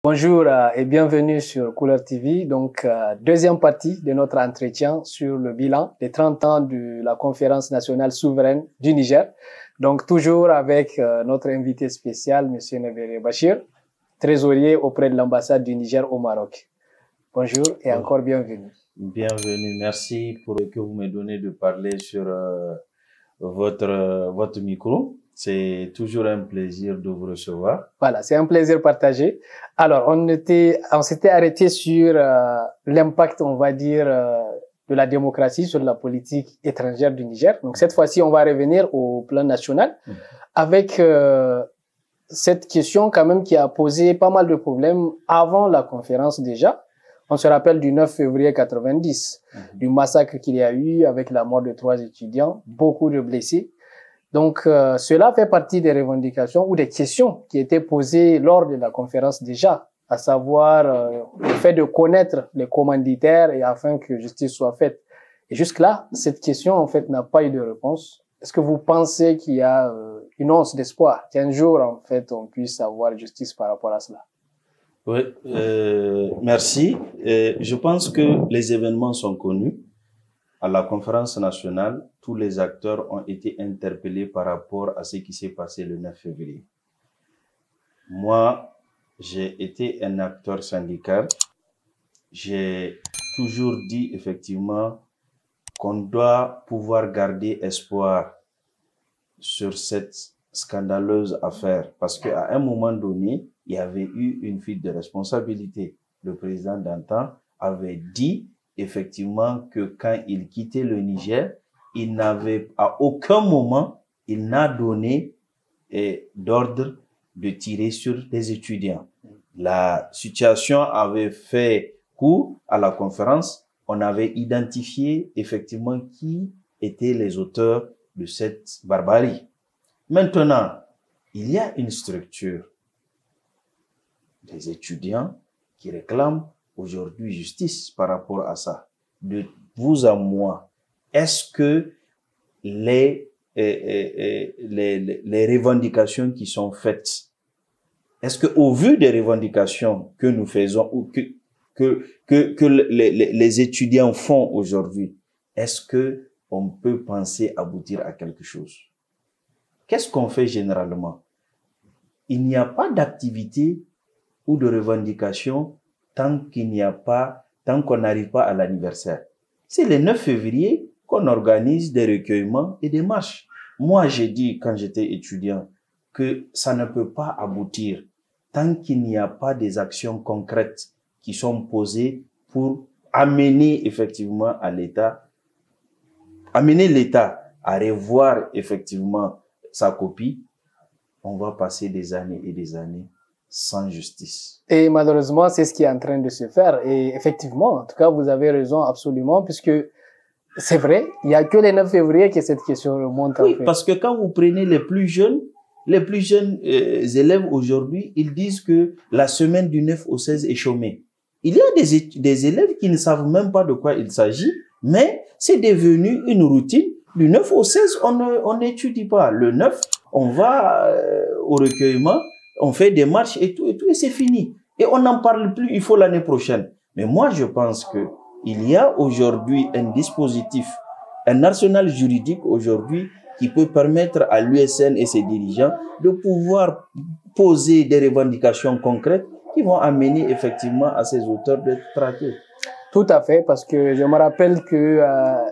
Bonjour et bienvenue sur Couleur TV. Donc, deuxième partie de notre entretien sur le bilan des 30 ans de la Conférence nationale souveraine du Niger. Donc, toujours avec notre invité spécial, M. Nebere Bachir, trésorier auprès de l'ambassade du Niger au Maroc. Bonjour et encore bienvenue. Bienvenue, merci pour que vous me donnez de parler sur votre micro. C'est toujours un plaisir de vous recevoir. Voilà, c'est un plaisir partagé. Alors, on s'était arrêté sur l'impact, on va dire, de la démocratie sur la politique étrangère du Niger. Donc, cette fois-ci, on va revenir au plan national avec cette question quand même qui a posé pas mal de problèmes avant la conférence déjà. On se rappelle du 9 février 90, du massacre qu'il y a eu avec la mort de 3 étudiants, beaucoup de blessés. Donc, cela fait partie des revendications ou des questions qui étaient posées lors de la conférence déjà, à savoir le fait de connaître les commanditaires et afin que justice soit faite. Et jusque-là, cette question, en fait, n'a pas eu de réponse. Est-ce que vous pensez qu'il y a une once d'espoir qu'un jour, en fait, on puisse avoir justice par rapport à cela? Oui, merci. Je pense que les événements sont connus. À la conférence nationale, tous les acteurs ont été interpellés par rapport à ce qui s'est passé le 9 février. Moi, j'ai été un acteur syndical. J'ai toujours dit effectivement qu'on doit pouvoir garder espoir sur cette scandaleuse affaire parce qu'à un moment donné, il y avait eu une fuite de responsabilité. Le président d'antan avait dit effectivement que quand il quittait le Niger, il n'avait à aucun moment, il n'a donné d'ordre de tirer sur des étudiants. La situation avait fait coup à la conférence. On avait identifié effectivement qui étaient les auteurs de cette barbarie. Maintenant, il y a une structure des étudiants qui réclament aujourd'hui justice par rapport à ça. De vous à moi, est-ce que les revendications qui sont faites, est-ce que au vu des revendications que nous faisons ou que les étudiants font aujourd'hui, est-ce que on peut penser aboutir à quelque chose? Qu'est-ce qu'on fait généralement? Il n'y a pas d'activité ou de revendication tant qu'on n'arrive pas à l'anniversaire. C'est le 9 février qu'on organise des recueillements et des marches. Moi, j'ai dit quand j'étais étudiant que ça ne peut pas aboutir tant qu'il n'y a pas des actions concrètes qui sont posées pour amener effectivement à l'État, amener l'État à revoir effectivement sa copie. On va passer des années et des années sans justice. Et malheureusement, c'est ce qui est en train de se faire. Et effectivement, en tout cas, vous avez raison absolument, puisque c'est vrai, il n'y a que le 9 février que cette question remonte. Oui, parce que quand vous prenez les plus jeunes élèves aujourd'hui, ils disent que la semaine du 9 au 16 est chômée. Il y a des élèves qui ne savent même pas de quoi il s'agit, mais c'est devenu une routine. Du 9 au 16, on n'étudie pas. Le 9, on va au recueillement, on fait des marches et tout, et c'est fini. Et on n'en parle plus, il faut l'année prochaine. Mais moi, je pense que il y a aujourd'hui un dispositif, un arsenal juridique aujourd'hui qui peut permettre à l'USN et ses dirigeants de pouvoir poser des revendications concrètes qui vont amener effectivement à ces auteurs d'être traqués. Tout à fait, parce que je me rappelle que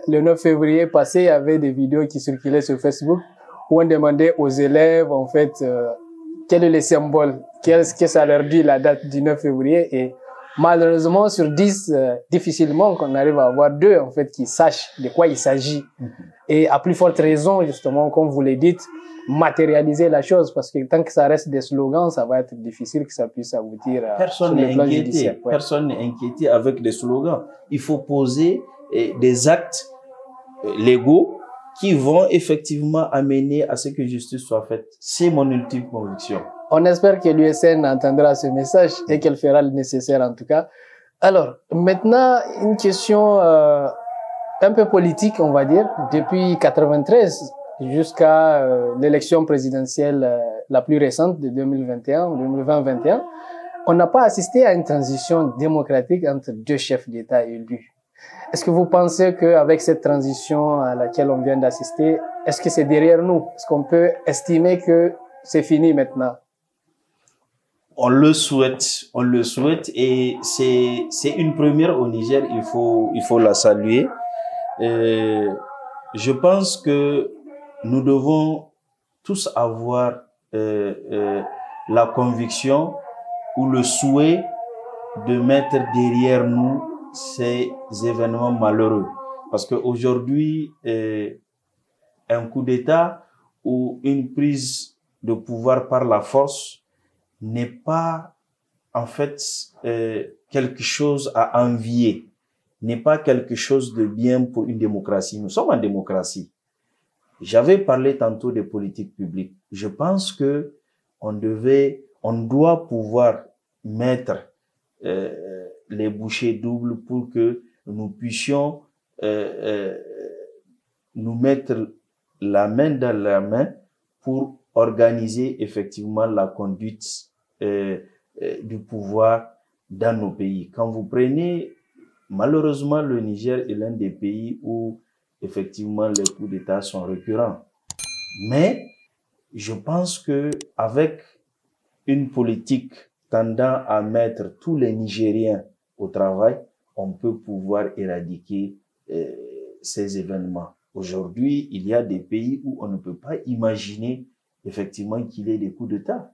le 9 février passé, il y avait des vidéos qui circulaient sur Facebook où on demandait aux élèves, en fait, quel est le symbole, qu'est-ce que ça leur dit la date du 9 février. Et malheureusement, sur 10, difficilement qu'on arrive à avoir 2, en fait, qui sachent de quoi il s'agit. Et à plus forte raison, justement, comme vous le dites, matérialiser la chose, parce que tant que ça reste des slogans, ça va être difficile que ça puisse aboutir à Personne n'est inquiété. Ouais. Personne n'est inquiété avec des slogans. Il faut poser des actes légaux qui vont effectivement amener à ce que justice soit faite. C'est mon ultime conviction. On espère que l'USN entendra ce message et qu'elle fera le nécessaire en tout cas. Alors, maintenant, une question un peu politique, on va dire. Depuis 93 jusqu'à l'élection présidentielle la plus récente de 2021, 2020-2021, on n'a pas assisté à une transition démocratique entre deux chefs d'État élus. Est-ce que vous pensez qu'avec cette transition à laquelle on vient d'assister, est-ce que c'est derrière nous? Est-ce qu'on peut estimer que c'est fini maintenant? On le souhaite et c'est une première au Niger, il faut la saluer. Je pense que nous devons tous avoir la conviction ou le souhait de mettre derrière nous ces événements malheureux. Parce qu'aujourd'hui, un coup d'État ou une prise de pouvoir par la force n'est pas en fait quelque chose à envier, n'est pas quelque chose de bien pour une démocratie. Nous sommes en démocratie. J'avais parlé tantôt des politiques publiques. Je pense que on doit pouvoir mettre les bouchées doubles pour que nous puissions nous mettre la main dans la main pour organiser effectivement la conduite du pouvoir dans nos pays. Quand vous prenez, malheureusement, le Niger est l'un des pays où effectivement les coups d'État sont récurrents. Mais je pense que avec une politique tendant à mettre tous les Nigériens au travail, on peut pouvoir éradiquer ces événements. Aujourd'hui, il y a des pays où on ne peut pas imaginer effectivement qu'il y ait des coups d'État.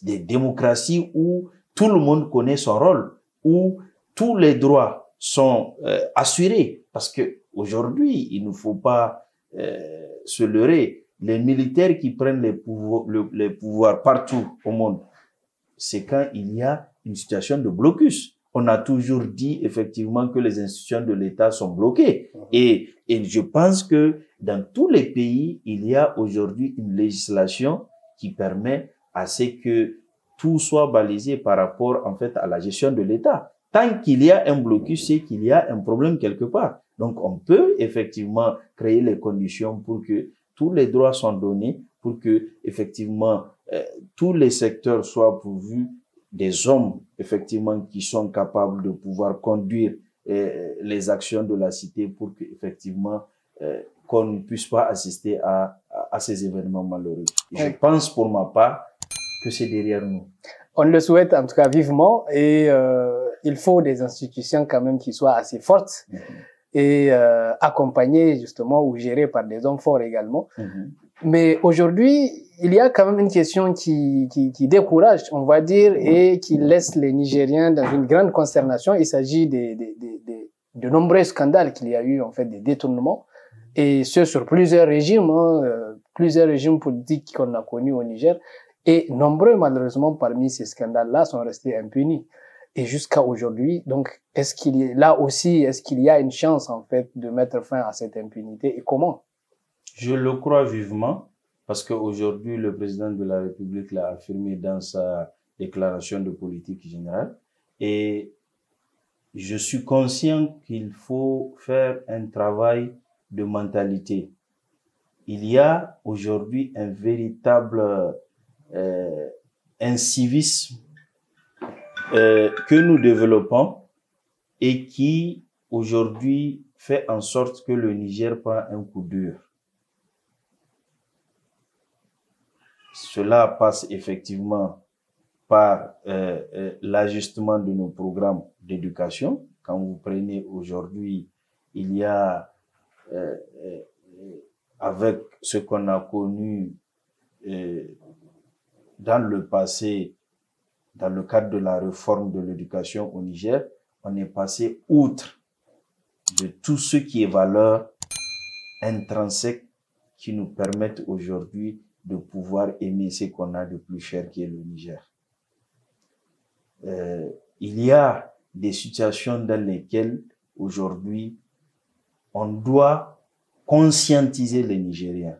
Des démocraties où tout le monde connaît son rôle, où tous les droits sont assurés. Parce que aujourd'hui, il ne faut pas se leurrer. Les militaires qui prennent les pouvoirs partout au monde, c'est quand il y a une situation de blocus. On a toujours dit effectivement que les institutions de l'État sont bloquées. Et je pense que dans tous les pays, il y a aujourd'hui une législation qui permet à ce que tout soit balisé par rapport en fait à la gestion de l'État. Tant qu'il y a un blocus, c'est qu'il y a un problème quelque part. Donc on peut effectivement créer les conditions pour que tous les droits soient donnés, pour que effectivement tous les secteurs soient pourvus des hommes effectivement qui sont capables de pouvoir conduire les actions de la cité pour que effectivement qu'on ne puisse pas assister à ces événements malheureux. Je pense pour ma part que c'est derrière nous. On le souhaite en tout cas vivement et il faut des institutions quand même qui soient assez fortes et accompagnées justement ou gérées par des hommes forts également. Mais aujourd'hui, il y a quand même une question qui décourage, on va dire, et qui laisse les Nigériens dans une grande consternation. Il s'agit de nombreux scandales qu'il y a eu, en fait, des détournements, et ce sur plusieurs régimes, plusieurs régimes politiques qu'on a connus au Niger. Et nombreux, malheureusement, parmi ces scandales-là sont restés impunis. Et jusqu'à aujourd'hui, donc, est-ce qu'il y a une chance, en fait, de mettre fin à cette impunité et comment? Je le crois vivement parce qu'aujourd'hui, le président de la République l'a affirmé dans sa déclaration de politique générale et je suis conscient qu'il faut faire un travail de mentalité. Il y a aujourd'hui un véritable incivisme que nous développons et qui aujourd'hui fait en sorte que le Niger prend un coup dur. Cela passe effectivement par l'ajustement de nos programmes d'éducation. Quand vous prenez aujourd'hui, il y a avec ce qu'on a connu dans le passé, dans le cadre de la réforme de l'éducation au Niger, on est passé outre de tout ce qui est valeur intrinsèque qui nous permettent aujourd'hui de pouvoir aimer ce qu'on a de plus cher qui est le Niger. Il y a des situations dans lesquelles aujourd'hui on doit conscientiser les Nigériens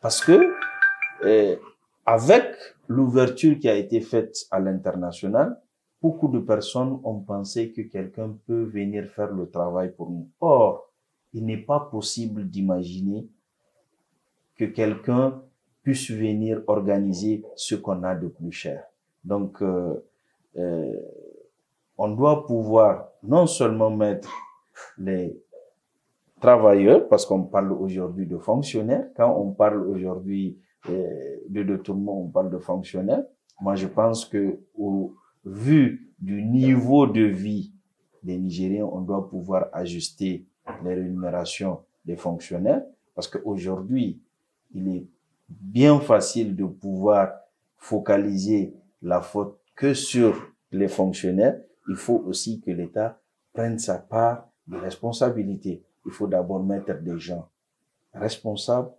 parce que avec l'ouverture qui a été faite à l'international, beaucoup de personnes ont pensé que quelqu'un peut venir faire le travail pour nous. Or, il n'est pas possible d'imaginer que quelqu'un puisse venir organiser ce qu'on a de plus cher. Donc, on doit pouvoir non seulement mettre les travailleurs, parce qu'on parle aujourd'hui de fonctionnaires, quand on parle aujourd'hui de détournement, on parle de fonctionnaires. Moi, je pense que au vu du niveau de vie des Nigériens, on doit pouvoir ajuster les rémunérations des fonctionnaires, parce qu'aujourd'hui, il est bien facile de pouvoir focaliser la faute que sur les fonctionnaires. Il faut aussi que l'État prenne sa part de responsabilité. Il faut d'abord mettre des gens responsables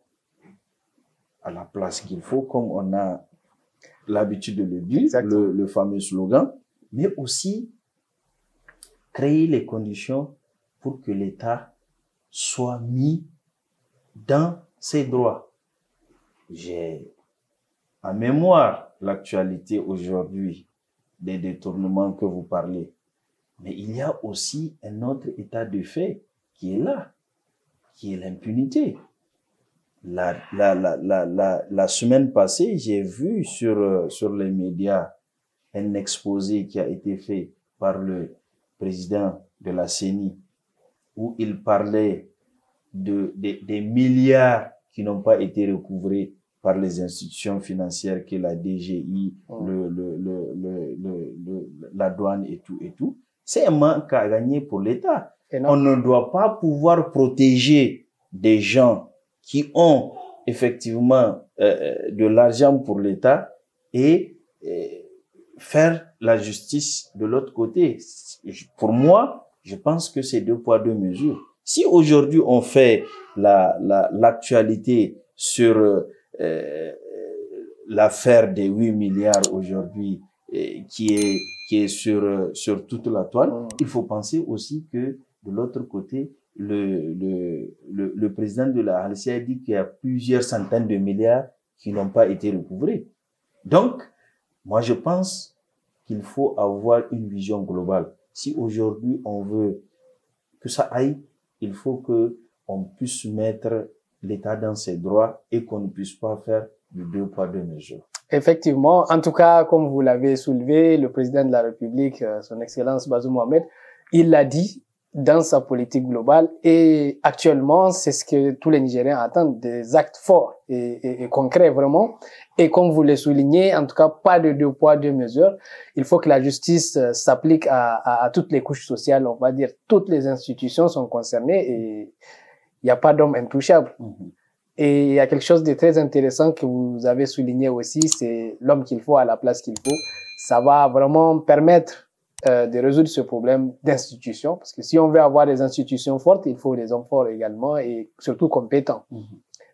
à la place qu'il faut, comme on a l'habitude de le dire, le fameux slogan, mais aussi créer les conditions pour que l'État soit mis dans ses droits. J'ai en mémoire l'actualité aujourd'hui des détournements que vous parlez, mais il y a aussi un autre état de fait qui est là, qui est l'impunité. La semaine passée, j'ai vu sur les médias un exposé qui a été fait par le président de la CENI, où il parlait des milliards qui n'ont pas été recouvrés par les institutions financières que la DGI, la douane et tout. C'est un manque à gagner pour l'État. On ne doit pas pouvoir protéger des gens qui ont effectivement de l'argent pour l'État et faire la justice de l'autre côté. Pour moi, je pense que c'est deux poids, deux mesures. Si aujourd'hui on fait l'actualité sur l'affaire des 8 milliards aujourd'hui qui est sur toute la toile, il faut penser aussi que de l'autre côté, le président de la RDC a dit qu'il y a plusieurs centaines de milliards qui n'ont pas été recouvrés. Donc, moi je pense qu'il faut avoir une vision globale. Si aujourd'hui on veut que ça aille, il faut que on puisse mettre l'État dans ses droits et qu'on ne puisse pas faire de deux poids, deux mesures. Effectivement, en tout cas, comme vous l'avez soulevé, le président de la République, son Excellence Bazoum Mohamed, il l'a dit dans sa politique globale et actuellement, c'est ce que tous les Nigériens attendent, des actes forts et concrets vraiment. Et comme vous le soulignez, en tout cas, pas de deux poids, deux mesures. Il faut que la justice s'applique à toutes les couches sociales, on va dire. Toutes les institutions sont concernées et il n'y a pas d'homme intouchable. Et il y a quelque chose de très intéressant que vous avez souligné aussi, c'est l'homme qu'il faut à la place qu'il faut. Ça va vraiment permettre de résoudre ce problème d'institution, parce que si on veut avoir des institutions fortes, il faut des hommes forts également et surtout compétents.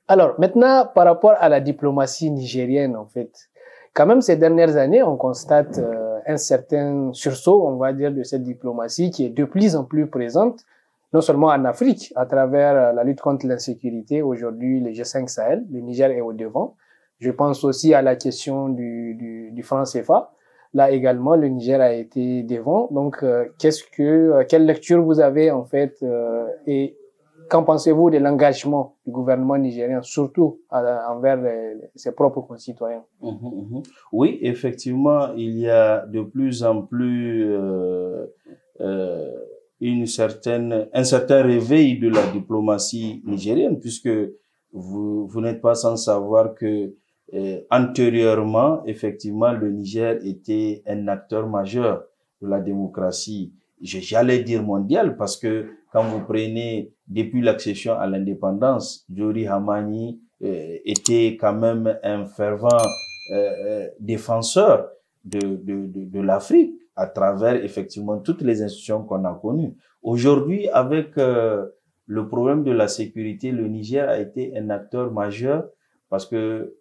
Alors maintenant, par rapport à la diplomatie nigérienne, en fait, quand même ces dernières années, on constate un certain sursaut, on va dire, de cette diplomatie qui est de plus en plus présente, non seulement en Afrique, à travers la lutte contre l'insécurité. Aujourd'hui, le G5 Sahel, le Niger est au devant. Je pense aussi à la question du franc CFA. Là également, le Niger a été devant. Donc, quelle lecture vous avez en fait et qu'en pensez-vous de l'engagement du gouvernement nigérien, surtout envers ses propres concitoyens? Oui, effectivement, il y a de plus en plus un certain réveil de la diplomatie nigérienne, puisque vous n'êtes pas sans savoir que antérieurement, effectivement, le Niger était un acteur majeur de la démocratie, j'allais dire mondiale, parce que quand vous prenez depuis l'accession à l'indépendance, Jori Hamani était quand même un fervent défenseur de l'Afrique à travers effectivement toutes les institutions qu'on a connues. Aujourd'hui, avec le problème de la sécurité, le Niger a été un acteur majeur parce que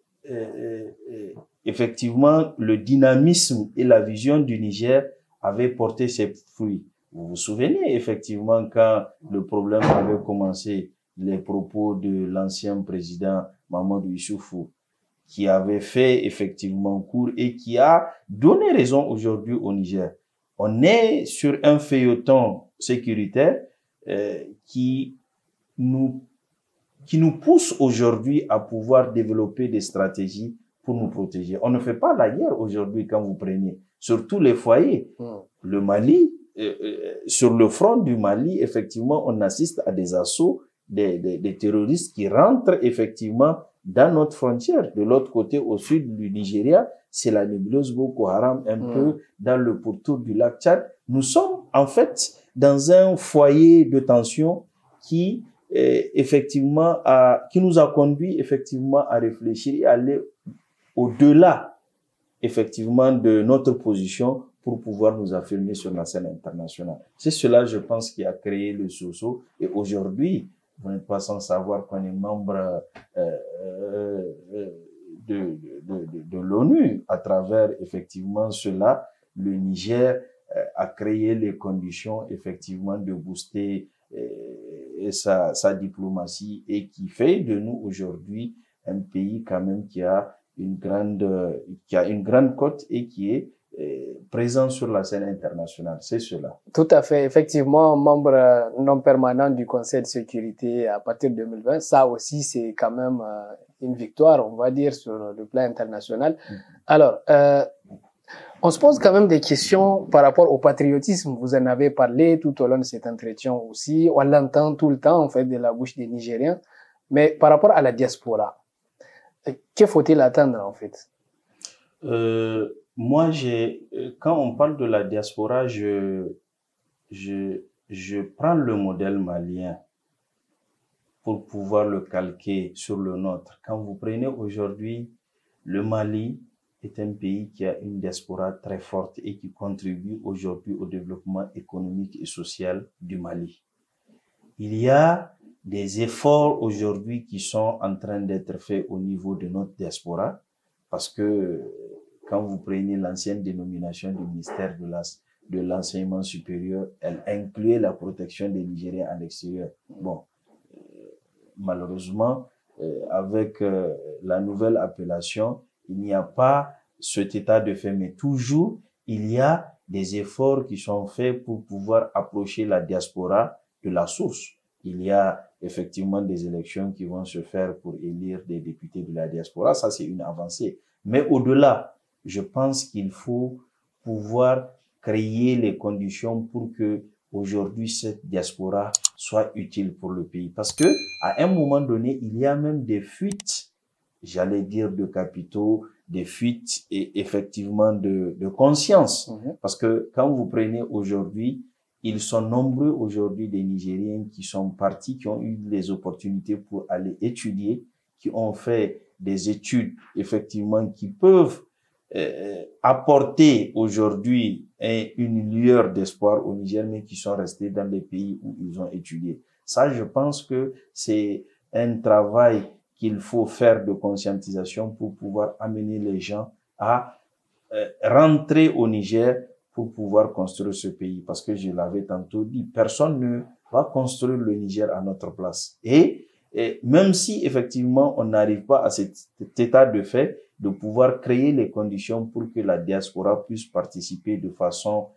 effectivement, le dynamisme et la vision du Niger avaient porté ses fruits. Vous vous souvenez, effectivement, quand le problème avait commencé, les propos de l'ancien président Mamadou Issoufou, qui avait fait effectivement court et qui a donné raison aujourd'hui au Niger. On est sur un feuilleton sécuritaire qui nous pousse aujourd'hui à pouvoir développer des stratégies pour nous protéger. On ne fait pas la guerre aujourd'hui quand vous prenez. sur tous les foyers. Le Mali, sur le front du Mali, effectivement, on assiste à des assauts des terroristes qui rentrent effectivement dans notre frontière. De l'autre côté, au sud du Nigeria, c'est la nébuleuse Boko Haram, un peu dans le pourtour du lac Tchad. Nous sommes en fait dans un foyer de tension qui effectivement qui nous a conduit effectivement à réfléchir et à aller au-delà effectivement de notre position pour pouvoir nous affirmer sur la scène internationale. C'est cela, je pense, qui a créé le sursaut. Et aujourd'hui, vous n'êtes pas sans savoir qu'on est membre de l'ONU. À travers effectivement cela, le Niger a créé les conditions effectivement de booster sa diplomatie et qui fait de nous aujourd'hui un pays quand même qui a une grande cote et qui est présent sur la scène internationale. C'est cela. Tout à fait. Effectivement, membre non permanent du Conseil de sécurité à partir de 2020, ça aussi c'est quand même une victoire, on va dire, sur le plan international. Alors, on se pose quand même des questions par rapport au patriotisme. Vous en avez parlé tout au long de cet entretien aussi. On l'entend tout le temps, en fait, de la bouche des Nigériens. Mais par rapport à la diaspora, que faut-il attendre, en fait? Moi, quand on parle de la diaspora, je prends le modèle malien pour pouvoir le calquer sur le nôtre. Quand vous prenez aujourd'hui, le Mali est un pays qui a une diaspora très forte et qui contribue aujourd'hui au développement économique et social du Mali. Il y a des efforts aujourd'hui qui sont en train d'être faits au niveau de notre diaspora, parce que quand vous prenez l'ancienne dénomination du ministère de l'enseignement supérieur, elle incluait la protection des Nigériens à l'extérieur. Bon, malheureusement, avec la nouvelle appellation, il n'y a pas cet état de fait, mais toujours, il y a des efforts qui sont faits pour pouvoir approcher la diaspora de la source. Il y a effectivement des élections qui vont se faire pour élire des députés de la diaspora. Ça, c'est une avancée. Mais au-delà, je pense qu'il faut pouvoir créer les conditions pour que aujourd'hui cette diaspora soit utile pour le pays. Parce que à un moment donné, il y a même des fuites, j'allais dire de capitaux, des fuites et effectivement de conscience. Parce que quand vous prenez aujourd'hui, ils sont nombreux aujourd'hui des Nigériens qui sont partis, qui ont eu les opportunités pour aller étudier, qui ont fait des études effectivement qui peuvent apporter aujourd'hui une lueur d'espoir au Niger, mais qui sont restés dans les pays où ils ont étudié. Ça, je pense que c'est un travail qu'il faut faire de conscientisation pour pouvoir amener les gens à rentrer au Niger pour pouvoir construire ce pays. Parce que je l'avais tantôt dit, personne ne va construire le Niger à notre place. Et même si effectivement on n'arrive pas à cet état de fait, de pouvoir créer les conditions pour que la diaspora puisse participer de façon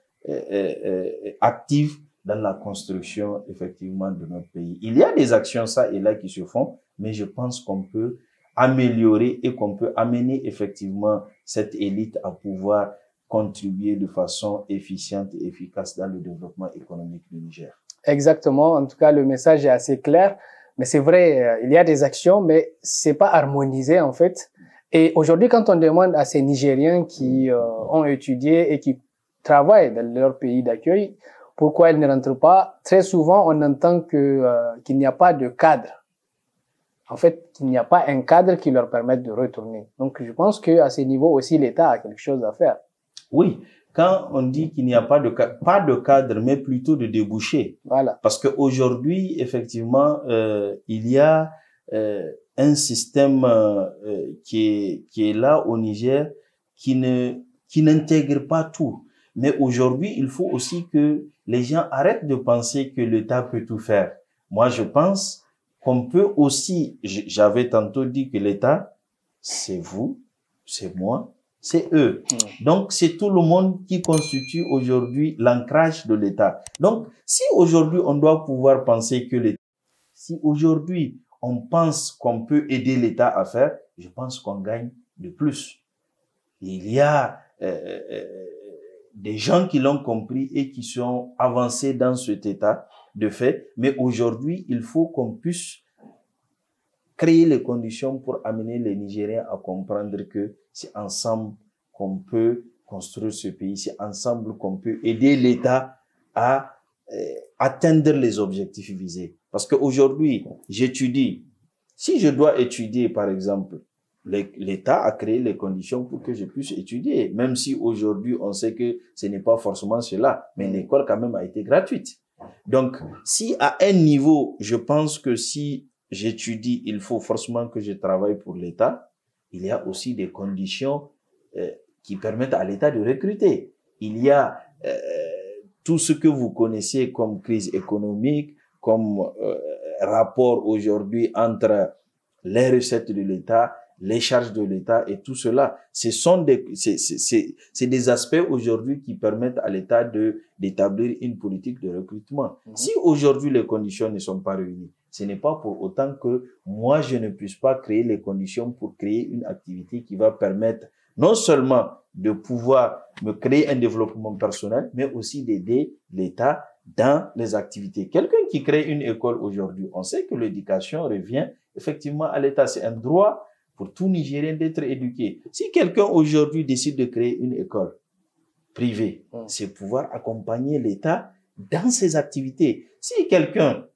active dans la construction effectivement de notre pays. Il y a des actions ça et là qui se font, mais je pense qu'on peut améliorer et qu'on peut amener effectivement cette élite à pouvoir contribuer de façon efficiente et efficace dans le développement économique du Niger. Exactement. En tout cas, le message est assez clair. Mais c'est vrai, il y a des actions, mais c'est pas harmonisé en fait. Et aujourd'hui, quand on demande à ces Nigériens qui ont étudié et qui travaillent dans leur pays d'accueil, pourquoi ils ne rentrent pas, très souvent on entend qu'il n'y a pas de cadre. En fait, qu'il n'y a pas un cadre qui leur permette de retourner. Donc, je pense qu'à ce niveau aussi, l'État a quelque chose à faire. Oui, quand on dit qu'il n'y a pas de cadre, mais plutôt de débouché. Voilà. Parce qu'aujourd'hui, effectivement, il y a un système qui est là au Niger qui n'intègre pas tout. Mais aujourd'hui, il faut aussi que les gens arrêtent de penser que l'État peut tout faire. Moi, je pense qu'on peut aussi, j'avais tantôt dit que l'État, c'est vous, c'est moi, c'est eux. Donc, c'est tout le monde qui constitue aujourd'hui l'ancrage de l'État. Donc, si aujourd'hui on doit pouvoir penser que si aujourd'hui on pense qu'on peut aider l'État à faire, je pense qu'on gagne de plus. Il y a des gens qui l'ont compris et qui sont avancés dans cet état de fait. Mais aujourd'hui, il faut qu'on puisse créer les conditions pour amener les Nigériens à comprendre que c'est ensemble qu'on peut construire ce pays, c'est ensemble qu'on peut aider l'État à atteindre les objectifs visés. Parce qu'aujourd'hui, j'étudie. Si je dois étudier, par exemple, l'État a créé les conditions pour que je puisse étudier, même si aujourd'hui on sait que ce n'est pas forcément cela, mais l'école quand même a été gratuite. Donc, si à un niveau, je pense que si j'étudie, il faut forcément que je travaille pour l'État, il y a aussi des conditions qui permettent à l'État de recruter. Il y a tout ce que vous connaissez comme crise économique, comme rapport aujourd'hui entre les recettes de l'État, les charges de l'État et tout cela. C'est des aspects aujourd'hui qui permettent à l'État d'établir une politique de recrutement. Si aujourd'hui les conditions ne sont pas réunies, ce n'est pas pour autant que moi je ne puisse pas créer les conditions pour créer une activité qui va permettre non seulement de pouvoir me créer un développement personnel, mais aussi d'aider l'État dans les activités. Quelqu'un qui crée une école aujourd'hui, on sait que l'éducation revient effectivement à l'État. C'est un droit pour tout Nigérien d'être éduqué. Si quelqu'un aujourd'hui décide de créer une école privée, c'est pouvoir accompagner l'État dans ses activités. Si quelqu'un,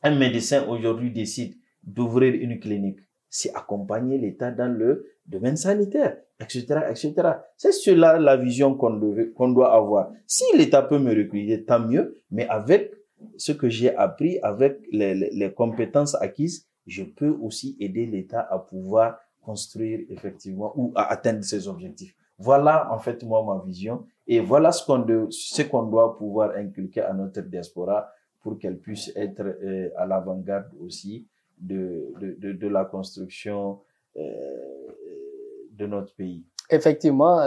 un médecin aujourd'hui décide d'ouvrir une clinique, c'est accompagner l'État dans le domaine sanitaire, etc., etc. C'est cela la vision qu'on doit avoir. Si l'État peut me recruter, tant mieux, mais avec ce que j'ai appris, avec les compétences acquises, je peux aussi aider l'État à pouvoir construire effectivement ou à atteindre ses objectifs. Voilà en fait moi ma vision et voilà ce qu'on doit pouvoir inculquer à notre diaspora pour qu'elle puisse être à l'avant-garde aussi de la construction de notre pays. Effectivement,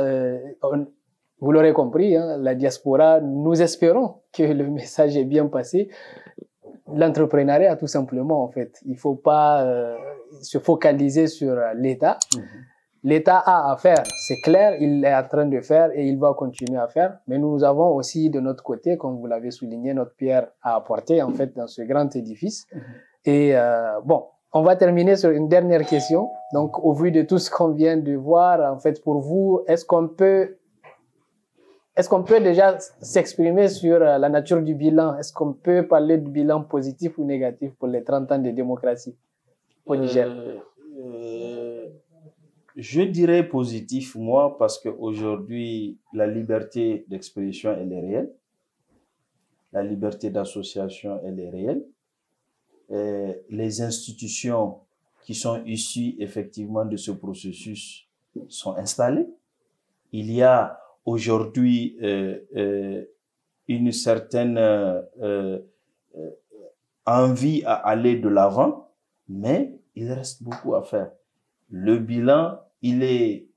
vous l'aurez compris, hein, la diaspora, nous espérons que le message est bien passé. L'entrepreneuriat, tout simplement, en fait. Il ne faut pas se focaliser sur l'État. L'État a à faire, c'est clair, il est en train de faire et il va continuer à faire. Mais nous avons aussi de notre côté, comme vous l'avez souligné, notre pierre à apporter, en fait, dans ce grand édifice. Et bon, on va terminer sur une dernière question. Donc, au vu de tout ce qu'on vient de voir, en fait, pour vous, est-ce qu'on peut déjà s'exprimer sur la nature du bilan? Est-ce qu'on peut parler du bilan positif ou négatif pour les 30 ans de démocratie au Niger? Je dirais positif, moi, parce qu'aujourd'hui, la liberté d'expression, elle est réelle. La liberté d'association, elle est réelle. Les institutions qui sont issues effectivement de ce processus sont installées. Il y a aujourd'hui une certaine envie à aller de l'avant, mais il reste beaucoup à faire. Le bilan, il est,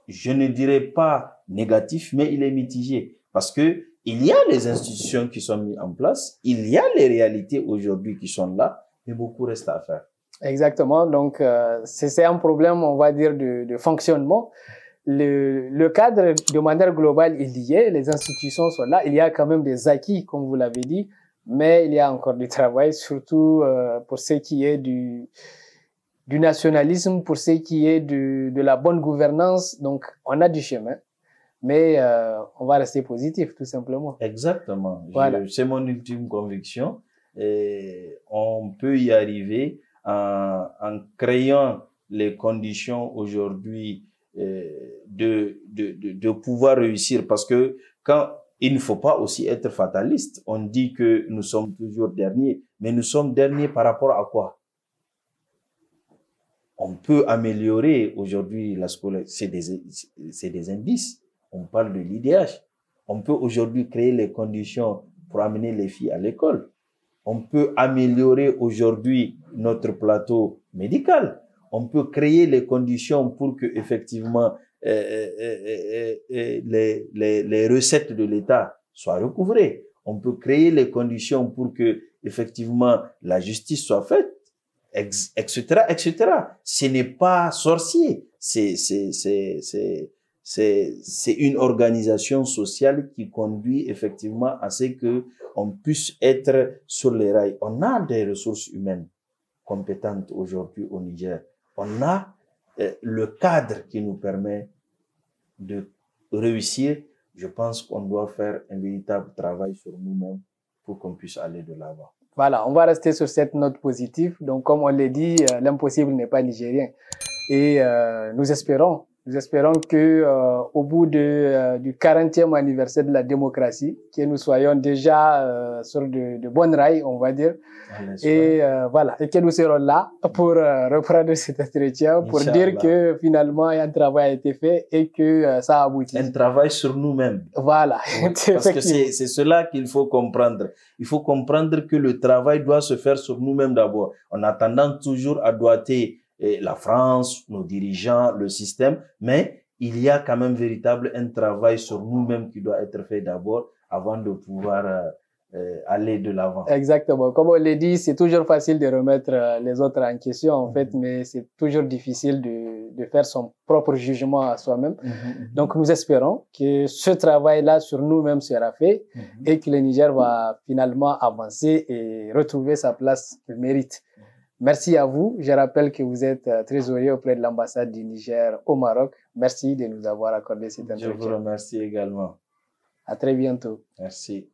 je ne dirais pas négatif, mais il est mitigé parce que il y a les institutions qui sont mises en place, il y a les réalités aujourd'hui qui sont là, mais beaucoup reste à faire. Exactement. Donc, c'est un problème, on va dire, de fonctionnement. Le cadre, de manière globale, il y est, les institutions sont là, il y a quand même des acquis, comme vous l'avez dit, mais il y a encore du travail, surtout pour ce qui est du nationalisme, pour ce qui est de la bonne gouvernance. Donc, on a du chemin, mais on va rester positif, tout simplement. Exactement. Voilà. C'est mon ultime conviction. Et on peut y arriver en créant les conditions aujourd'hui de pouvoir réussir, parce que il ne faut pas aussi être fataliste. On dit que nous sommes toujours derniers, mais nous sommes derniers par rapport à quoi? On peut améliorer aujourd'hui la scolarité, c'est des indices. On parle de l'IDH. On peut aujourd'hui créer les conditions pour amener les filles à l'école. On peut améliorer aujourd'hui notre plateau médical. On peut créer les conditions pour que effectivement les recettes de l'État soient recouvrées. On peut créer les conditions pour que effectivement la justice soit faite, etc., etc. Ce n'est pas sorcier. c'est une organisation sociale qui conduit effectivement à ce que on puisse être sur les rails. On a des ressources humaines compétentes aujourd'hui au Niger. On a le cadre qui nous permet de réussir. Je pense qu'on doit faire un véritable travail sur nous-mêmes pour qu'on puisse aller de l'avant. Voilà, on va rester sur cette note positive. Donc, comme on l'a dit, l'impossible n'est pas nigérien. Et nous espérons que au bout du 40e anniversaire de la démocratie, que nous soyons déjà sur de bonnes rails, on va dire. Et voilà, et que nous serons là pour reprendre cet entretien, pour dire que finalement un travail a été fait et que ça a abouti. Un travail sur nous-mêmes. Voilà. Parce que c'est cela qu'il faut comprendre. Il faut comprendre que le travail doit se faire sur nous-mêmes d'abord. On a tendance toujours à doiter la France, nos dirigeants, le système, mais il y a quand même véritable un travail sur nous-mêmes qui doit être fait d'abord avant de pouvoir aller de l'avant. Exactement. Comme on l'a dit, c'est toujours facile de remettre les autres en question, en fait, mais c'est toujours difficile de faire son propre jugement à soi-même. Donc, nous espérons que ce travail-là sur nous-mêmes sera fait et que le Niger va finalement avancer et retrouver sa place qu'il mérite. Merci à vous. Je rappelle que vous êtes trésorier auprès de l'ambassade du Niger au Maroc. Merci de nous avoir accordé cet entretien. Je vous remercie également. À très bientôt. Merci.